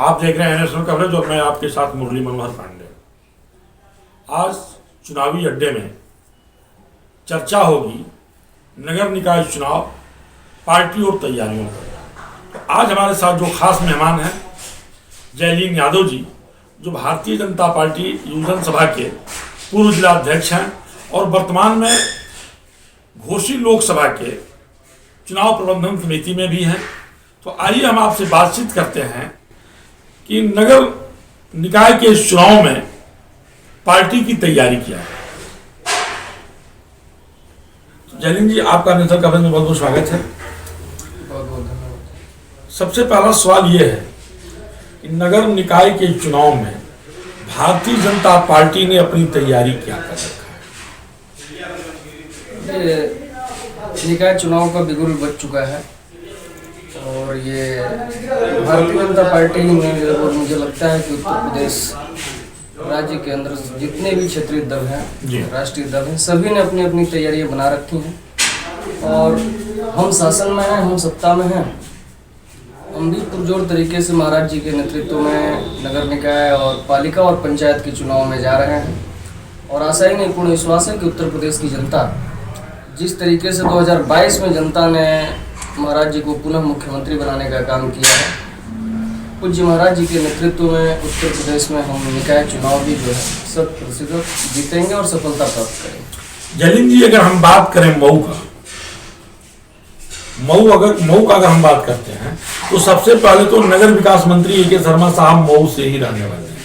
आप देख रहे हैं नेशनल कवरेज और मैं आपके साथ मुरली मनोहर पांडे। आज चुनावी अड्डे में चर्चा होगी नगर निकाय चुनाव पार्टी और तैयारियों पर। तो आज हमारे साथ जो खास मेहमान हैं जयलीन यादव जी, जो भारतीय जनता पार्टी युवजन सभा के पूर्व जिलाध्यक्ष हैं और वर्तमान में घोसी लोकसभा के चुनाव प्रबंधन समिति में भी हैं। तो आइए हम आपसे बातचीत करते हैं कि नगर निकाय के इस चुनाव में पार्टी की तैयारी क्या है। तो जयलीन जी, आपका नेशनल कवरेज में बहुत बहुत स्वागत है। बहुत बहुत धन्यवाद। सबसे पहला सवाल यह है कि नगर निकाय के चुनाव में भारतीय जनता पार्टी ने अपनी तैयारी क्या कर रखा है। ये निकाय चुनाव का बिगुल बज चुका है और ये भारतीय जनता पार्टी ने, और मुझे लगता है कि उत्तर प्रदेश राज्य के अंदर जितने भी क्षेत्रीय दल हैं, राष्ट्रीय दल हैं, सभी ने अपनी अपनी तैयारियां बना रखी हैं और हम शासन में हैं, हम सत्ता में हैं। हम भी पुरजोर तरीके से महाराज जी के नेतृत्व में नगर निकाय और पालिका और पंचायत के चुनाव में जा रहे हैं और आशा ही नहीं, पूर्ण विश्वास है कि उत्तर प्रदेश की जनता जिस तरीके से 2022 में जनता ने महाराज जी को पुनः मुख्यमंत्री बनाने का काम किया है, पूज्य महाराज जी के नेतृत्व में उत्तर प्रदेश में हम निकाय चुनाव भी जो है 100% जीतेंगे और सफलता प्राप्त करेंगे। जयलीन जी, अगर हम बात करें मऊ का अगर हम बात करते हैं तो सबसे पहले तो नगर विकास मंत्री ए के शर्मा साहब मऊ से ही रहने वाले हैं,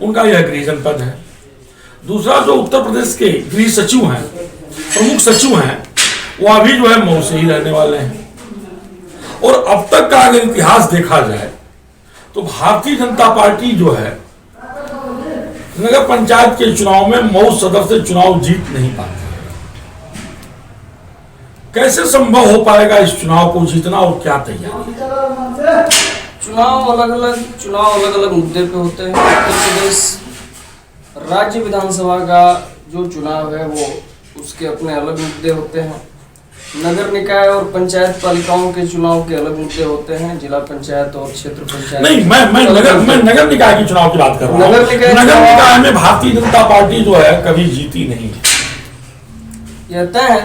उनका यह गृह जनपद है। दूसरा, जो उत्तर प्रदेश के गृह सचिव हैं, प्रमुख सचिव हैं, वो अभी जो है मऊ से ही रहने वाले हैं। और अब तक का अगर इतिहास देखा जाए तो भारतीय जनता पार्टी जो है नगर पंचायत के चुनाव में मऊ सदर से चुनाव जीत नहीं पाती। कैसे संभव हो पाएगा इस चुनाव को जीतना और क्या तैयारी? चुनाव अलग अलग मुद्दे पे होते हैं। उत्तर प्रदेश राज्य विधानसभा का जो चुनाव है वो उसके अपने अलग मुद्दे होते हैं। नगर निकाय और पंचायत पालिकाओं के चुनाव के अलग मुद्दे होते हैं। जिला पंचायत और क्षेत्र पंचायत नहीं, मैं नगर निकाय के चुनाव की बात कर रहा हूँ। नगर निकाय में भारतीय जनता पार्टी जो है कभी जीती नहीं है। यह तय है,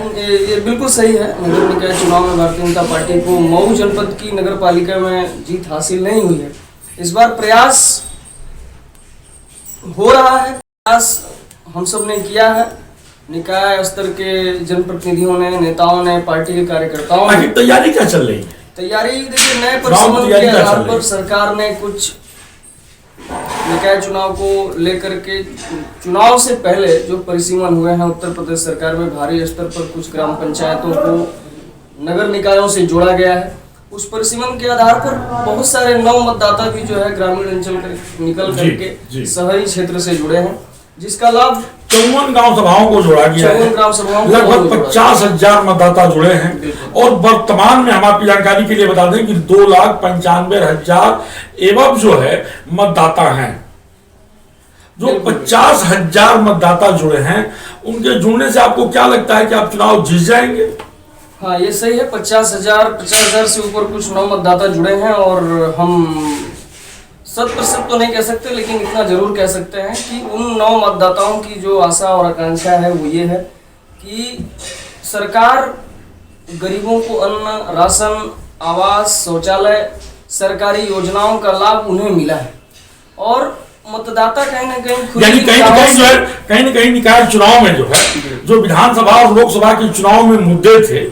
ये बिल्कुल सही है। नगर निकाय चुनाव में भारतीय जनता पार्टी को मऊ जनपद की नगर पालिका में जीत हासिल नहीं हुई है। इस बार प्रयास हो रहा है, प्रयास हम सब ने किया है। निकाय स्तर के जनप्रतिनिधियों ने, नेताओं ने, पार्टी के कार्यकर्ताओं ने। तैयारी क्या चल रही है? तैयारी देखिए, नए परिसीमन के आधार पर सरकार ने कुछ निकाय चुनाव को लेकर के चुनाव से पहले जो परिसीमन हुए हैं उत्तर प्रदेश सरकार में, भारी स्तर पर कुछ ग्राम पंचायतों को नगर निकायों से जोड़ा गया है। उस परिसीमन के आधार पर बहुत सारे नव मतदाता भी जो है ग्रामीण अंचल निकल करके शहरी क्षेत्र से जुड़े हैं, जिसका लाभ 54 ग्राम सभाओं को जोड़ा गया है। लगभग 50,000 मतदाता जुड़े हैं और वर्तमान में हम आपकी जानकारी के लिए बता दें कि 2,95,000 एवं जो है मतदाता हैं। जो 50,000 मतदाता जुड़े हैं, उनके जुड़ने से आपको क्या लगता है कि आप चुनाव जीत जाएंगे? हाँ, ये सही है। 50,000 से ऊपर कुछ नौ मतदाता जुड़े हैं और हम 100% तो नहीं कह सकते, लेकिन इतना जरूर कह सकते हैं कि उन नौ मतदाताओं की जो आशा और आकांक्षा है वो ये है कि सरकार गरीबों को अन्न, राशन, आवास, शौचालय, सरकारी योजनाओं का लाभ उन्हें मिला है और मतदाता कहीं ना कहीं कहीं न कहीं निकाय चुनाव में जो है, जो विधानसभा और लोकसभा के चुनाव में मुद्दे थे,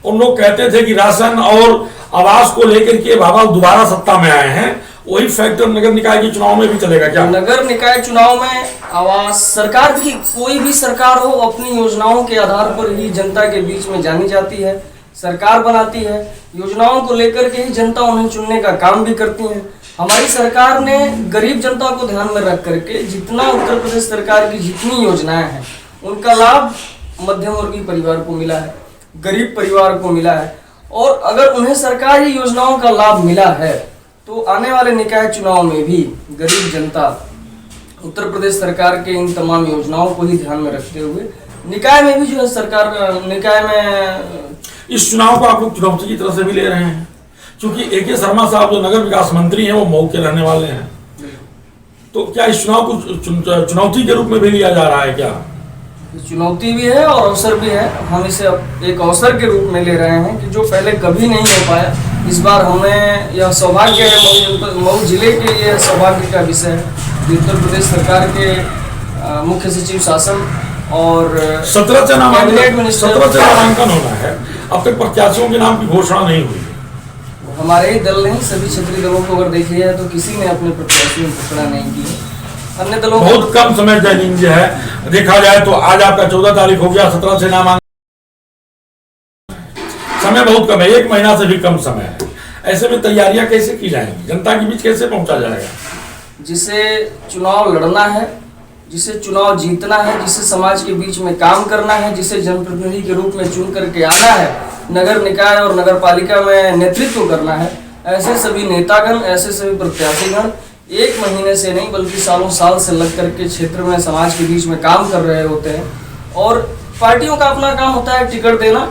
उन लोग कहते थे कि राशन और आवास को लेकर के बाबा दोबारा सत्ता में आए हैं, वही फैक्टर नगर निकाय के चुनाव में भी चलेगा क्या? नगर निकाय चुनाव में आवास, सरकार की कोई भी सरकार हो अपनी योजनाओं के आधार पर ही जनता के बीच में जानी जाती है, सरकार बनाती है। योजनाओं को लेकर के ही जनता उन्हें चुनने का काम भी करती है। हमारी सरकार ने गरीब जनता को ध्यान में रख करके जितना उत्तर प्रदेश सरकार की जितनी योजनाएं हैं उनका लाभ मध्यम वर्गीय परिवार को मिला है, गरीब परिवार को मिला है। और अगर उन्हें सरकारी योजनाओं का लाभ मिला है तो आने वाले निकाय चुनाव में भी गरीब जनता उत्तर प्रदेश सरकार के इन तमाम योजनाओं को ही ध्यान में रखते हुए निकाय में भी जो है सरकार निकाय में इस चुनाव को आप लोग चुनौती की तरह से भी ले रहे हैं, क्योंकि A.K. शर्मा साहब जो नगर विकास मंत्री हैं वो मऊ के रहने वाले हैं, तो क्या इस चुनाव को चुनौती के रूप में भी लिया जा रहा है क्या? चुनौती भी है और अवसर भी है। हम इसे एक अवसर के रूप में ले रहे हैं कि जो पहले कभी नहीं हो पाया, इस बार हमें यह सौभाग्य है, मऊ जिले के लिए सौभाग्य का विषय है कि उत्तर प्रदेश सरकार के मुख्य सचिव शासन और 17 से कैबिनेट मिनिस्टर 17 से नामांकन होना है। अब तक प्रत्याशियों के नाम की घोषणा नहीं हुई है। हमारे ही दल नहीं, सभी क्षेत्रीय दलों को अगर देखिए जाए तो किसी ने अपने प्रत्याशियों की घोषणा नहीं की है। अन्य दलों बहुत कम समय टाइमिंग जो है देखा जाए तो आज आपका 14 तारीख हो गया, 17 से नामांकन, समय बहुत कम है, 1 महीना से भी कम समय है। ऐसे में तैयारियां कैसे की जाएंगी, जनता के बीच कैसे पहुंचा जाएगा? जिसे चुनाव लड़ना है, जिसे चुनाव जीतना है, जिसे समाज के बीच में काम करना है, जिसे जनप्रतिनिधि के रूप में चुन करके आना है, नगर निकाय और नगर पालिका में नेतृत्व करना है, ऐसे सभी नेतागण, ऐसे सभी प्रत्याशीगण 1 महीने से नहीं बल्कि सालों साल से लग करके क्षेत्र में समाज के बीच में काम कर रहे होते हैं। और पार्टियों का अपना काम होता है टिकट देना।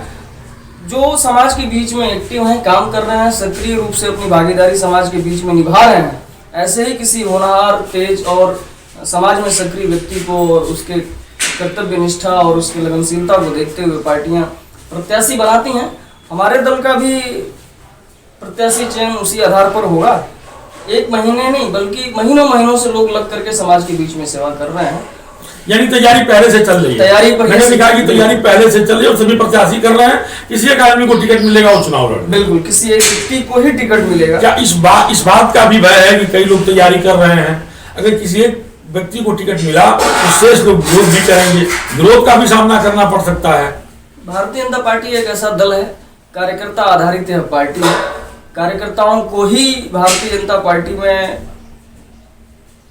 जो समाज के बीच में एक्टिव हैं, काम कर रहे हैं, सक्रिय रूप से अपनी भागीदारी समाज के बीच में निभा रहे हैं, ऐसे ही किसी होनहार, तेज और समाज में सक्रिय व्यक्ति को और उसके कर्तव्य निष्ठा और उसकी लगनशीलता को देखते हुए पार्टियां प्रत्याशी बनाती हैं। हमारे दल का भी प्रत्याशी चयन उसी आधार पर होगा। 1 महीने नहीं बल्कि महीनों से लोग लग करके समाज के बीच में सेवा कर रहे हैं। यानी तैयारी पहले से चल रही है, तैयारी नगर निकाय की तैयारी पहले से चल रही है और सभी प्रत्याशी कर रहे हैं। किसी एक आदमी को टिकट मिलेगा वो चुनाव लड़े, बिल्कुल किसी एक व्यक्ति को ही टिकट मिलेगा। क्या इस बात का भी भय है कि कई लोग तैयारी कर रहे हैं, अगर किसी एक व्यक्ति को टिकट मिला तो शेष लोग विरोध भी करेंगे, विरोध का भी सामना करना पड़ सकता है? भारतीय जनता पार्टी एक ऐसा दल है, कार्यकर्ता आधारित यह पार्टी है। कार्यकर्ताओं को ही भारतीय जनता पार्टी में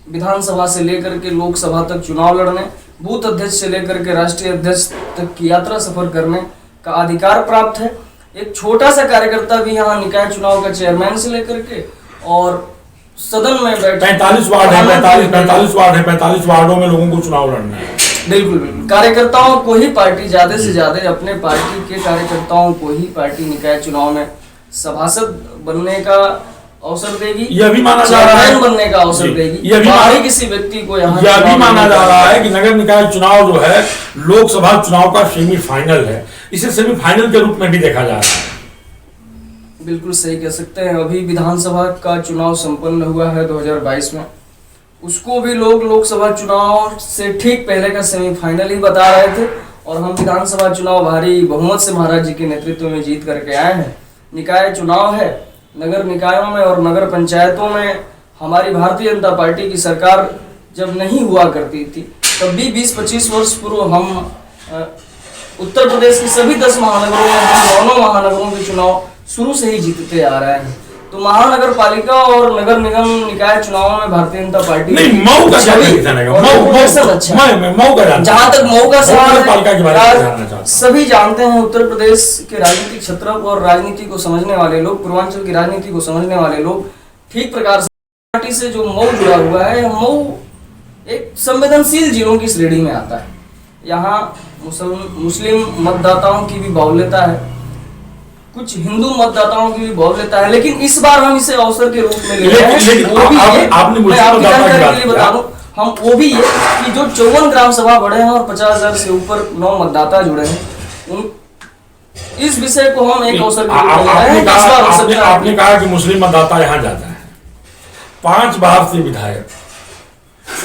विधानसभा से लेकर के लोकसभा तक चुनाव लड़ने, बूथ अध्यक्ष से लेकर के राष्ट्रीय अध्यक्ष तक की यात्रा सफर करने का अधिकार प्राप्त है। एक छोटा सा कार्यकर्ता भी यहाँ निकाय चुनाव का चेयरमैन से लेकर के और सदन में बैठे 45 वार्ड है, 45 वार्ड है, 45 वार्डों में लोगों को चुनाव लड़ना है। बिल्कुल कार्यकर्ताओं को ही पार्टी ज्यादा से ज्यादा अपने पार्टी के कार्यकर्ताओं को ही पार्टी निकाय चुनाव में सभासद बनने का अवसर देगी, यह भी माना जा रहा है, बनने का अवसर देगी। यह भी किसी व्यक्ति को यहाँ यह भी माना जा रहा है कि नगर निकाय चुनाव जो है लोकसभा चुनाव का सेमीफाइनल है, इसे सेमीफाइनल के रूप में भी देखा जा रहा है। बिल्कुल सही कह सकते हैं। अभी विधानसभा का चुनाव संपन्न हुआ है 2022 में, उसको भी लोग लोकसभा चुनाव से ठीक पहले का सेमीफाइनल ही बता रहे थे और हम विधानसभा चुनाव भारी बहुमत से महाराज जी के नेतृत्व में जीत करके आए हैं। निकाय चुनाव है, नगर निकायों में और नगर पंचायतों में हमारी भारतीय जनता पार्टी की सरकार जब नहीं हुआ करती थी तब भी 20-25 वर्ष पूर्व हम उत्तर प्रदेश के सभी 10 महानगरों में हम 9 महानगरों के चुनाव शुरू से ही जीतते आ रहे हैं। तो महानगर पालिका और नगर निगम निकाय चुनाव में भारतीय जनता पार्टी नहीं, मऊ का क्या जहाँ तक मऊ का सवाल सभी जानते हैं, उत्तर प्रदेश के राजनीतिक क्षेत्र और राजनीति को समझने वाले लोग, पूर्वांचल की राजनीति को समझने वाले लोग ठीक प्रकार से पार्टी से जो मऊ जुड़ा हुआ है, मऊ एक संवेदनशील जिलों की श्रेणी में आता है। यहाँ मुस्लिम मतदाताओं की भी बाहुल्यता है, कुछ हिंदू मतदाताओं की भी बाहुल्यता है, लेकिन इस बार हम इसे अवसर के रूप में ले रहे हैं। आपने बता दूं, हम वो भी ये कि जो 54 ग्राम सभा बढ़े हैं और 50,000 से ऊपर 9 मतदाता जुड़े हैं, उन इस विषय को हम एक अवसर के रूप में ले रहे हैं। आपने कहा कि मुस्लिम मतदाता यहाँ जाता है, 5 बार से विधायक,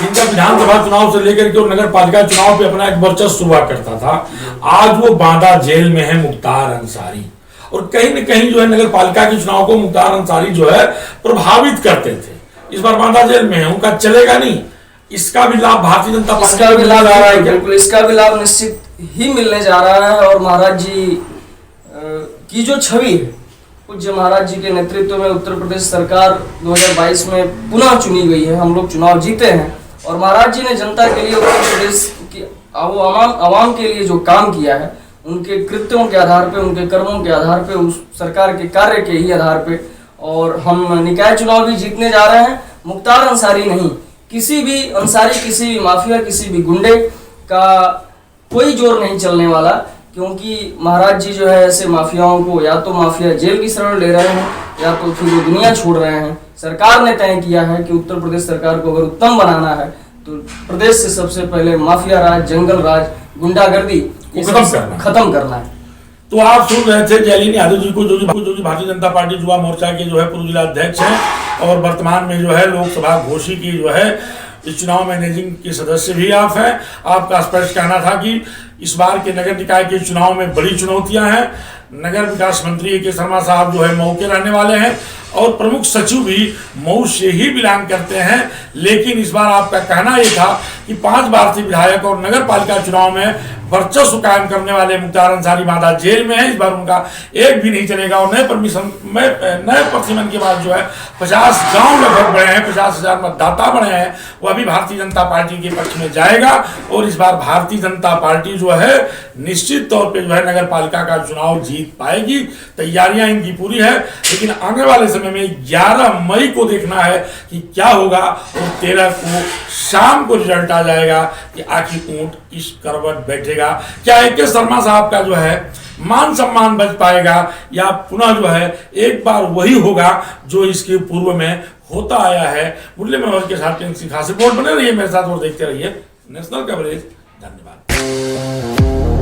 इनका विधानसभा चुनाव से लेकर के नगर पालिका चुनाव पे अपना एक वर्चस्व हुआ करता था। आज वो बांदा जेल में है मुख्तार अंसारी, और कहीं न कहीं जो है नगर पालिका के चुनाव को मुख्तार अंसारी जो है प्रभावित करते थे। इस बार बांदा जेल में है, उनका चलेगा नहीं। इसका भी लाभ भारतीय जनता पार्टी इसका भी लाभ आ रहा है, बिल्कुल इसका भी लाभ निश्चित ही मिलने जा रहा है। और महाराज जी की जो छवि है, पूज्य महाराज जी के नेतृत्व में उत्तर प्रदेश सरकार 2022 में पुनः चुनी गई है, हम लोग चुनाव जीते हैं और महाराज जी ने जनता के लिए उत्तर प्रदेश की आवाम के लिए जो काम किया है, उनके कृत्यों के आधार पे, उनके कर्मों के आधार पे, उस सरकार के कार्य के ही आधार पे, और हम निकाय चुनाव भी जीतने जा रहे हैं। मुख्तार अंसारी नहीं, किसी भी अंसारी, किसी भी माफिया, किसी भी गुंडे का कोई जोर नहीं चलने वाला, क्योंकि महाराज जी जो है ऐसे माफियाओं को या तो माफिया जेल की शरण ले रहे हैं या तो फिर वो दुनिया छोड़ रहे हैं। सरकार ने तय किया है कि उत्तर प्रदेश सरकार को अगर उत्तम बनाना है तो प्रदेश से सबसे पहले माफिया राज, जंगल राज, गुंडागर्दी खत्म करना है। तो आप सुन रहे थे जयलीन यादव जी को, जो कि भारतीय जनता पार्टी युवा मोर्चा के जो है पूर्व जिला अध्यक्ष हैं और वर्तमान में जो है लोकसभा घोषी की जो है इस चुनाव मैनेजिंग के सदस्य भी आप हैं। आपका स्पष्ट कहना था कि इस बार के नगर निकाय के चुनाव में बड़ी चुनौतियां हैं। नगर विकास मंत्री के शर्मा साहब जो है मऊ के रहने वाले हैं और प्रमुख सचिव भी मऊ से ही बिलोंग करते हैं, लेकिन इस बार आपका कहना यह था कि 5 भारतीय विधायक और नगर पालिका चुनाव में वर्चस्व कायम करने वाले मुख्तार अंसारी मादा जेल में है। इस बार उनका एक भी नहीं चलेगा और नए प्रतिमन के बाद जो है 50 गांव लगभग बढ़े हैं, 50,000 मतदाता बढ़े हैं, वह भी भारतीय जनता पार्टी के पक्ष में जाएगा। और इस बार भारतीय जनता पार्टी जो है निश्चित तौर पर जो है नगर पालिका का चुनाव जीत पाएगी। तैयारियां इनकी पूरी है, लेकिन आने वाले समय में 11 मई को देखना है कि क्या होगा और 13 को शाम को रिजल्ट आ जाएगा कि आखिर ऊंट किस करवट बैठेगा। क्या AK शर्मा साहब का जो है मान सम्मान बच पाएगा या पुनः जो है एक बार वही होगा जो इसके पूर्व में होता आया है। मुरली मनोहर के साथ खास रिपोर्ट बने रहिए मेरे साथ और देखते रहिए नेशनल कवरेज। धन्यवाद।